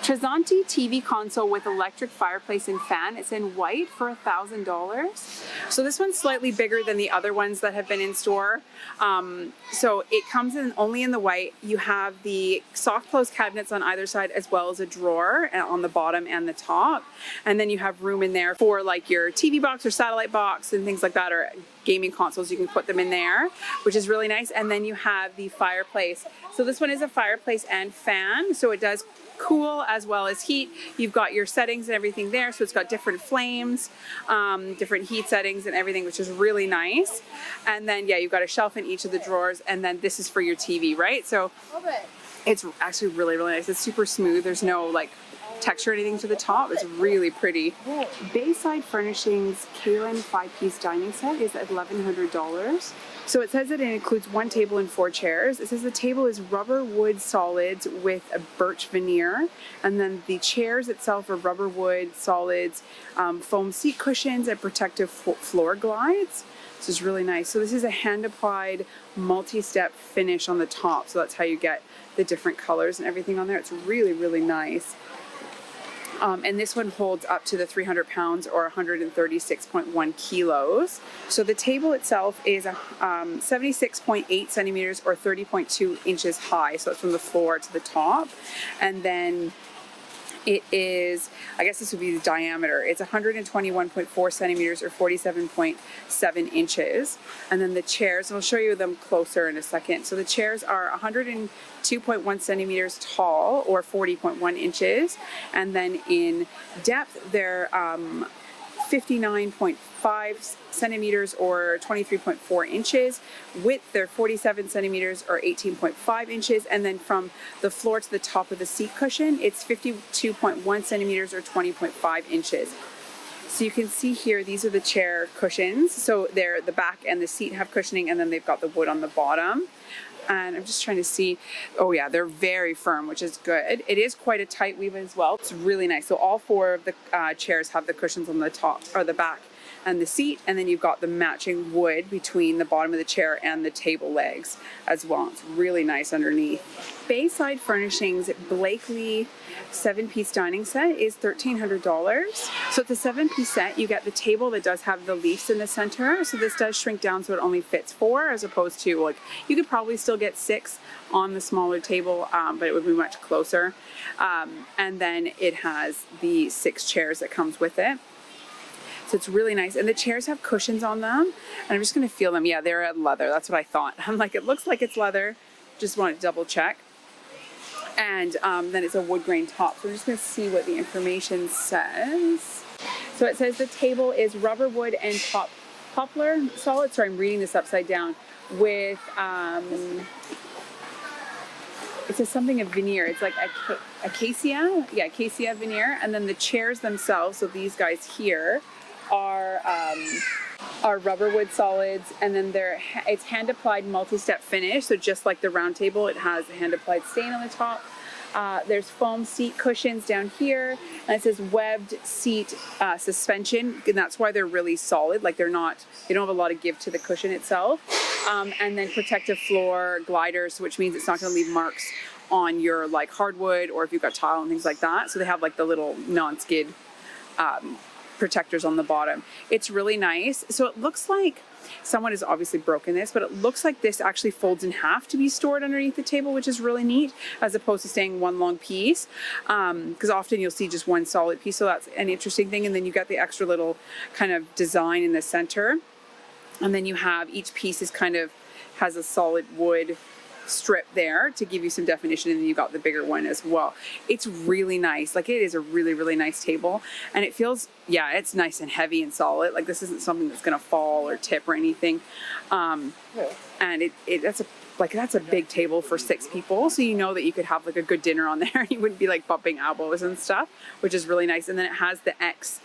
Trizanti TV console with electric fireplace and fan. It's in white for $1,000. So this one's slightly bigger than the other ones that have been in store. So it comes in only in the white. You have the soft close cabinets on either side, as well as a drawer on the bottom and the top. And then you have room in there for like your TV box or satellite box and things like that, or gaming consoles. You can put them in there, which is really nice. And then you have the fireplace. So this one is a fireplace and fan. So it does cool as well as heat. You've got your settings and everything there, so it's got different flames, different heat settings and everything, which is really nice. And then yeah, you've got a shelf in each of the drawers, and then this is for your TV, right? So it's actually really, really nice. It's super smooth. There's no like texture or anything to the top. It's really pretty. Bayside Furnishings Kalen 5-piece dining set is at $1,100. So it says that it includes 1 table and 4 chairs. It says the table is rubber wood solids with a birch veneer, and then the chairs itself are rubber wood solids, foam seat cushions, and protective floor glides. This is really nice. So this is a hand-applied multi-step finish on the top. So that's how you get the different colors and everything on there. It's really, really nice. And this one holds up to the 300 pounds or 136.1 kilos. So the table itself is 76.8 centimeters or 30.2 inches high. So it's from the floor to the top. And then it is, I guess this would be the diameter. It's 121.4 centimeters or 47.7 inches. And then the chairs, and I'll show you them closer in a second. So the chairs are 102.1 centimeters tall or 40.1 inches. And then in depth, they're 59.5 centimeters or 23.4 inches. Width, they're 47 centimeters or 18.5 inches. And then from the floor to the top of the seat cushion, it's 52.1 centimeters or 20.5 inches. So you can see here, these are the chair cushions. So they're the back and the seat have cushioning, and then they've got the wood on the bottom. And I'm just trying to see, oh yeah, they're very firm, which is good. It is quite a tight weave as well. It's really nice. So all 4 of the chairs have the cushions on the top or the back and the seat, and then you've got the matching wood between the bottom of the chair and the table legs as well. It's really nice underneath. Bayside Furnishings Blakely 7-piece dining set is $1,300. So it's a 7-piece set. You get the table that does have the leaves in the center. So this does shrink down so it only fits 4, as opposed to like you could probably still get 6 on the smaller table, but it would be much closer. And then it has the 6 chairs that comes with it. So it's really nice. And the chairs have cushions on them. And I'm just going to feel them. Yeah, they're leather. That's what I thought. I'm like, it looks like it's leather. Just want to double check. And then it's a wood grain top. So I'm just going to see what the information says. So it says the table is rubber wood and poplar solid. Sorry, I'm reading this upside down. With, it says something of veneer. It's like acacia. Yeah, acacia veneer. And then the chairs themselves, so these guys here, are rubber wood solids, and then it's hand applied multi-step finish. So just like the round table, it has a hand applied stain on the top. There's foam seat cushions down here, and it says webbed seat suspension, and that's why they're really solid. Like they don't have a lot of give to the cushion itself. And then protective floor gliders, which means it's not going to leave marks on your like hardwood or if you've got tile and things like that. So they have like the little non-skid protectors on the bottom. It's really nice. So it looks like someone has obviously broken this, but it looks like this actually folds in half to be stored underneath the table, which is really neat, as opposed to staying one long piece. Because often you'll see just one solid piece. So that's an interesting thing. And then you got the extra little kind of design in the center. And then you have each piece is kind of has a solid wood strip there to give you some definition, and then you got the bigger one as well. It's really nice. Like it is a really, really nice table, and it feels, yeah, it's nice and heavy and solid. Like this isn't something that's gonna fall or tip or anything. And that's a big table for 6 people, so you know that you could have like a good dinner on there. You wouldn't be like bumping elbows and stuff, which is really nice. And then it has the X,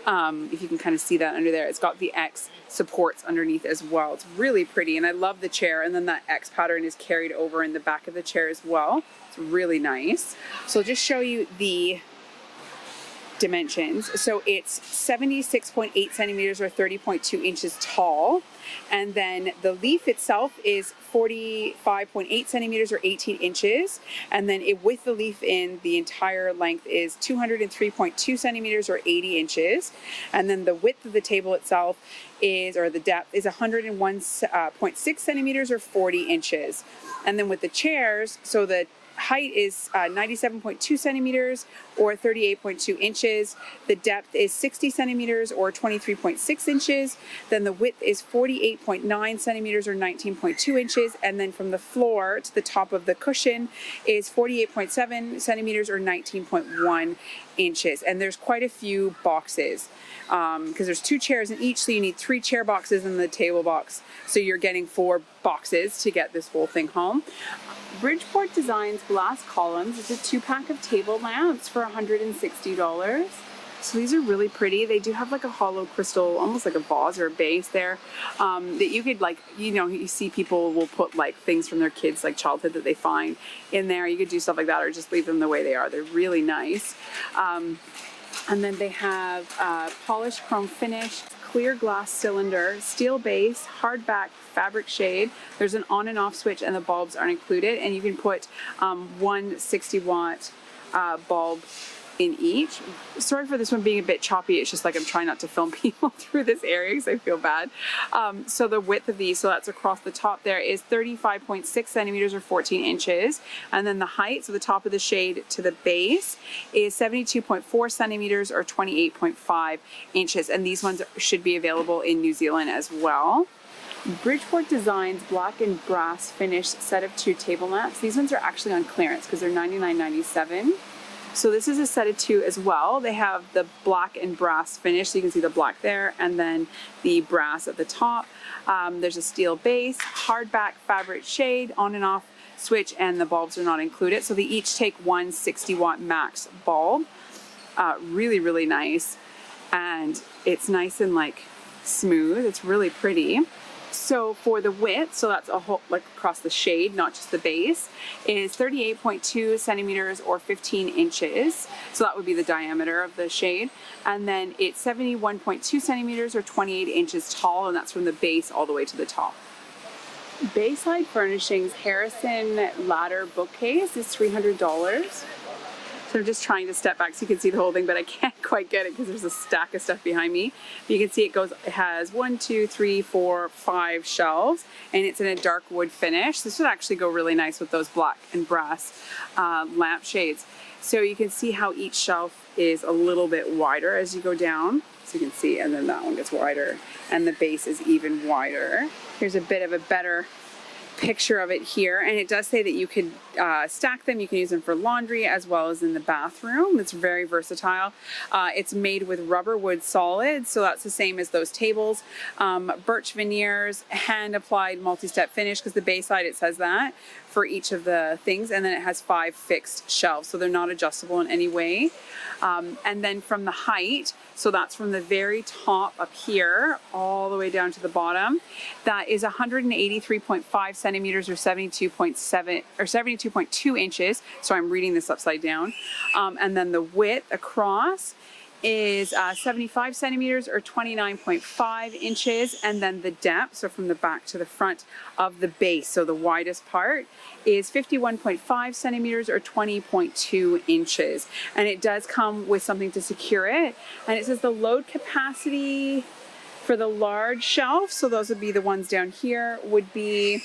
if you can kind of see that under there, it's got the X supports underneath as well. It's really pretty, and I love the chair, and then that X pattern is carried over in the back of the chair as well. It's really nice. So I'll just show you the dimensions. So it's 76.8 centimeters or 30.2 inches tall, And then the leaf itself is 45.8 centimeters or 18 inches. And then with the leaf in, the entire length is 203.2 centimeters or 80 inches. And then the width of the table itself or the depth is 101.6 centimeters or 40 inches. And then with the chairs, so the height is 97.2 centimeters or 38.2 inches. The depth is 60 centimeters or 23.6 inches. Then the width is 48.9 centimeters or 19.2 inches. And then from the floor to the top of the cushion is 48.7 centimeters or 19.1 inches. And there's quite a few boxes because there's 2 chairs in each, so you need 3 chair boxes in the table box. So you're getting 4 boxes to get this whole thing home. Bridgeport Designs glass columns is a 2-pack of table lamps for $160. So these are really pretty. They do have like a hollow crystal, almost like a vase or a base there, that you could you see people will put like things from their kids, like childhood that they find in there. You could do stuff like that or just leave them the way they are. They're really nice. And then they have polished chrome finish, clear glass cylinder, steel base, hardback fabric shade. There's an on and off switch and the bulbs aren't included. And you can put one 60-watt bulb in each. Sorry for this one being a bit choppy. It's just like I'm trying not to film people through this area because I feel bad. So the width of these, so that's across the top there, is 35.6 centimeters or 14 inches. And then the height, so the top of the shade to the base, is 72.4 centimeters or 28.5 inches. And these ones should be available in New Zealand as well. Bridgeport Designs black and brass finished set of 2 table lamps. These ones are actually on clearance because they're $99.97. So this is a set of 2 as well. They have the black and brass finish, so you can see the black there, and then the brass at the top. There's a steel base, hardback fabric shade, on and off switch, and the bulbs are not included. So they each take one 60-watt max bulb. Really, really nice. And it's nice and like smooth. It's really pretty. So for the width, so that's a whole, like across the shade, not just the base, is 38.2 centimeters or 15 inches. So that would be the diameter of the shade. And then it's 71.2 centimeters or 28 inches tall, and that's from the base all the way to the top. Bayside Furnishings Harrison ladder bookcase is $300. So I'm just trying to step back so you can see the whole thing, but I can't quite get it because there's a stack of stuff behind me. But you can see it has 1, 2, 3, 4, 5 shelves, and it's in a dark wood finish. This would actually go really nice with those black and brass lamp shades. So you can see how each shelf is a little bit wider as you go down. So you can see, and then that one gets wider, and the base is even wider. Here's a bit of a better picture of it here, and it does say that you could stack them. You can use them for laundry as well as in the bathroom. It's very versatile. It's made with rubber wood solids, so that's the same as those tables. Birch veneers, hand applied multi-step finish, because the Bayside it says that for each of the things, and then it has 5 fixed shelves, so they're not adjustable in any way. And then from the height, so that's from the very top up here all the way down to the bottom, that is 183.5 centimeters or 72.7 or 72.2 inches. So I'm reading this upside down. And then the width across is 75 centimeters or 29.5 inches, and then the depth, so from the back to the front of the base, so the widest part, is 51.5 centimeters or 20.2 inches. And it does come with something to secure it, and it says the load capacity for the large shelf, so those would be the ones down here, would be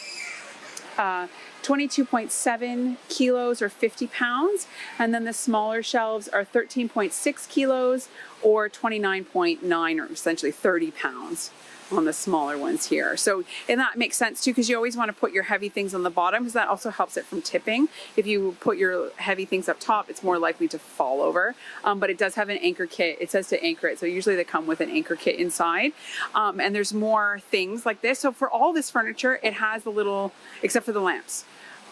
22.7 kilos or 50 pounds, and then the smaller shelves are 13.6 kilos or 29.9, or essentially 30 pounds on the smaller ones here. So, and that makes sense too, because you always want to put your heavy things on the bottom, because that also helps it from tipping. If you put your heavy things up top, it's more likely to fall over. But it does have an anchor kit. It says to anchor it, so usually they come with an anchor kit inside. And there's more things like this. So for all this furniture, it has the little, except for the lamps,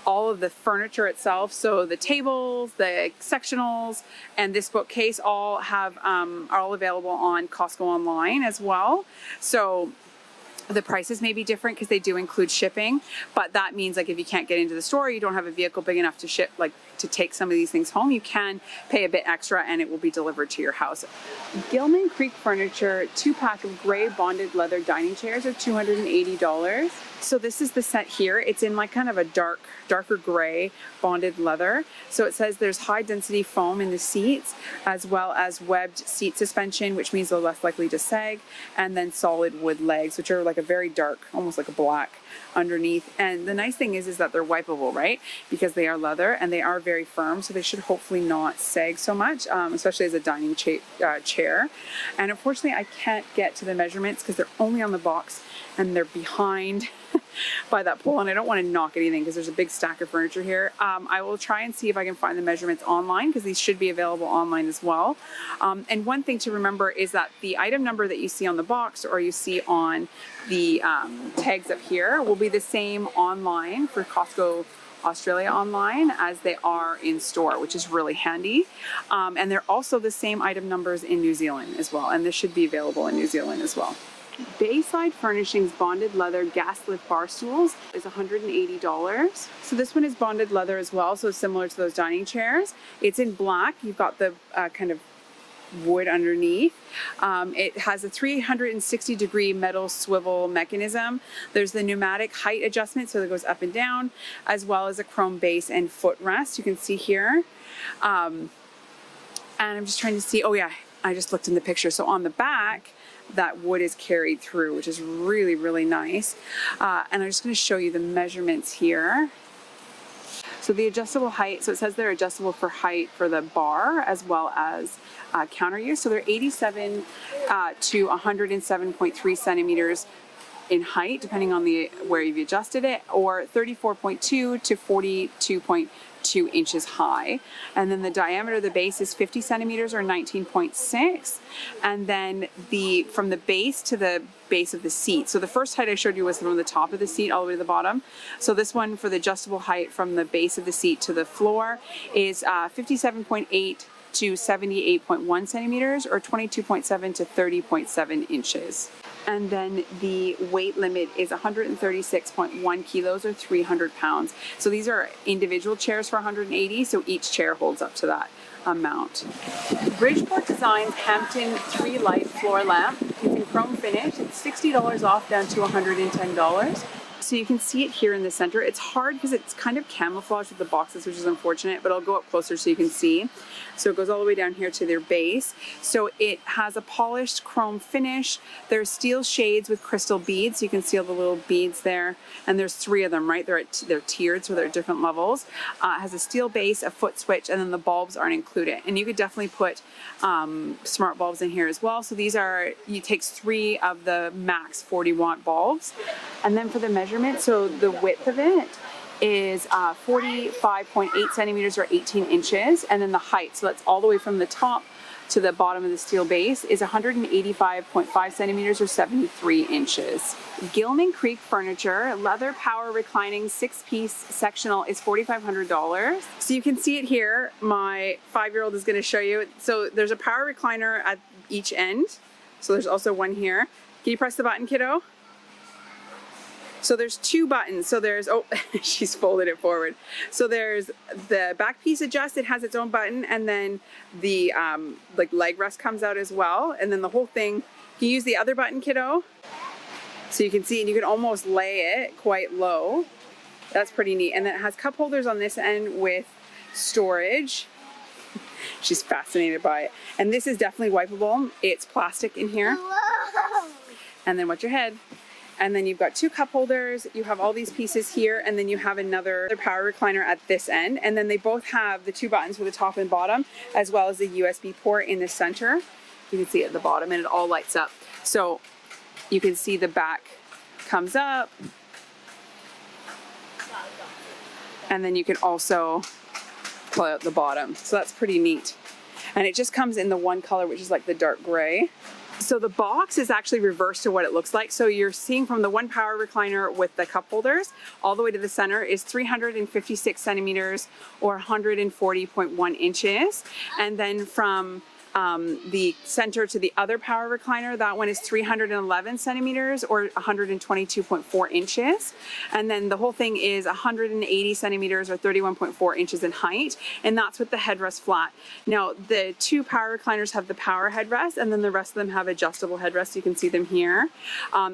all of the furniture itself, so the tables, the sectionals, and this bookcase all have are all available on Costco online as well. So The prices may be different because they do include shipping, but that means like if you can't get into the store, you don't have a vehicle big enough to ship, like to take some of these things home, you can pay a bit extra and it will be delivered to your house. Gilman Creek Furniture 2-pack of gray bonded leather dining chairs are $280. So this is the set here. It's in like kind of a darker gray bonded leather. So it says there's high density foam in the seats, as well as webbed seat suspension, which means they're less likely to sag, and then solid wood legs, which are like a very dark, almost like a black underneath. And the nice thing is that they're wipeable, right? Because they are leather and they are very firm, so they should hopefully not sag so much, especially as a dining chair. And unfortunately, I can't get to the measurements because they're only on the box and they're behind by that pole, and I don't want to knock anything because there's a big stack of furniture here. I will try and see if I can find the measurements online because these should be available online as well. And one thing to remember is that the item number that you see on the box or you see on the tags up here will be the same online for Costco Australia online as they are in store, which is really handy. And they're also the same item numbers in New Zealand as well, and this should be available in New Zealand as well. Bayside Furnishings bonded leather gas lift bar stools is $180. So this one is bonded leather as well, so similar to those dining chairs. It's in black. You've got the kind of wood underneath. It has a 360-degree metal swivel mechanism. There's the pneumatic height adjustment, so it goes up and down, as well as a chrome base and footrest. You can see here. And I'm just trying to see, oh yeah, I just looked in the picture. So on the back, that wood is carried through, which is really, really nice. And I'm just going to show you the measurements here. So the adjustable height, so it says they're adjustable for height for the bar as well as counter use. So they're 87 to 107.3 centimeters in height, depending on where you've adjusted it, or 34.2 to 42.2 inches high. And then the diameter of the base is 50 centimeters or 19.6. And then from the base to the base of the seat. So the first height I showed you was from the top of the seat all the way to the bottom. So this one for the adjustable height from the base of the seat to the floor is 57.8 to 78.1 centimeters or 22.7 to 30.7 inches. And then the weight limit is 136.1 kilos or 300 pounds. So these are individual chairs for 180, so each chair holds up to that amount. Bridgeport Designs Hampton 3-light floor lamp. It's in chrome finish. It's $60 off down to $110. So you can see it here in the center. It's hard because it's kind of camouflaged with the boxes, which is unfortunate, but I'll go up closer so you can see. So it goes all the way down here to their base. So it has a polished chrome finish. There's steel shades with crystal beads. So you can see all the little beads there. And there's 3 of them, right? They're tiered, so they're at different levels. It has a steel base, a foot switch, and then the bulbs aren't included. And you could definitely put smart bulbs in here as well. So these are, it takes 3 of the max 40-watt bulbs. And then for the measurement, so the width of it is 45.8 centimeters or 18 inches. And then the height, so that's all the way from the top to the bottom of the steel base, is 185.5 centimeters or 73 inches. Gilman Creek Furniture leather power reclining 6-piece sectional is $4,500. So you can see it here. My 5-year-old is going to show you. So there's a power recliner at each end. So there's also one here. Can you press the button, kiddo? So there's 2 buttons. So there's, oh, she's folded it forward. So there's the back piece adjusts, it has its own button, and then the like leg rest comes out as well. And then the whole thing, you use the other button, kiddo. So you can see, and you can almost lay it quite low. That's pretty neat. And then it has cup holders on this end with storage. She's fascinated by it. And this is definitely wipeable. It's plastic in here. And then watch your head. And then you've got 2 cup holders, you have all these pieces here, and then you have another power recliner at this end. And then they both have the 2 buttons for the top and bottom, as well as the USB port in the center. You can see it at the bottom, and it all lights up. So you can see the back comes up. And then you can also pull out the bottom. So that's pretty neat. And it just comes in the one color, which is like the dark gray. So the box is actually reversed to what it looks like. So you're seeing from the one power recliner with the cup holders all the way to the center is 356 centimeters or 140.1 inches. And then from The center to the other power recliner, that one is 311 centimeters or 122.4 inches. And then the whole thing is 180 centimeters or 31.4 inches in height. And that's with the headrest flat. Now, the two power recliners have the power headrest, and then the rest of them have adjustable headrests. You can see them here.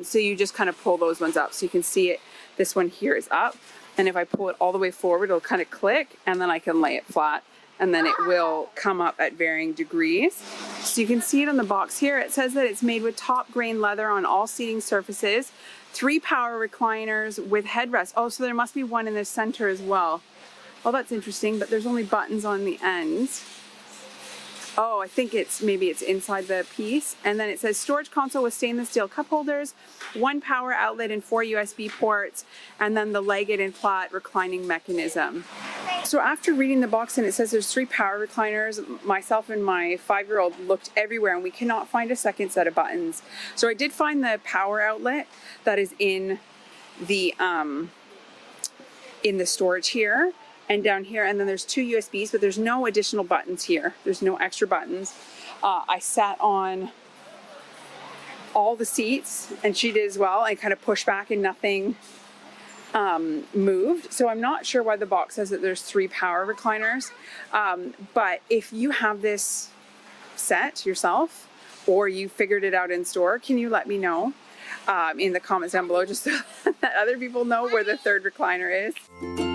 So you just kind of pull those ones up. So you can see it. This one here is up. And if I pull it all the way forward, it'll kind of click, and then I can lay it flat. And then it will come up at varying degrees. So you can see it on the box here. It says that it's made with top grain leather on all seating surfaces, 3 power recliners with headrests. Oh, so there must be one in the center as well. Oh, that's interesting, but there's only buttons on the ends. Oh, I think maybe it's inside the piece. And then it says storage console with stainless steel cup holders, 1 power outlet and 4 USB ports, and then the legged and flat reclining mechanism. So after reading the box and it says there's 3 power recliners, myself and my 5-year-old looked everywhere and we cannot find a second set of buttons. So I did find the power outlet that is in the storage here and down here, and then there's 2 USBs, but there's no additional buttons here. There's no extra buttons. I sat on all the seats, and she did as well. I kind of pushed back and nothing moved. So I'm not sure why the box says that there's 3 power recliners. But if you have this set yourself, or you figured it out in store, can you let me know in the comments down below, just so that other people know where the 3rd recliner is?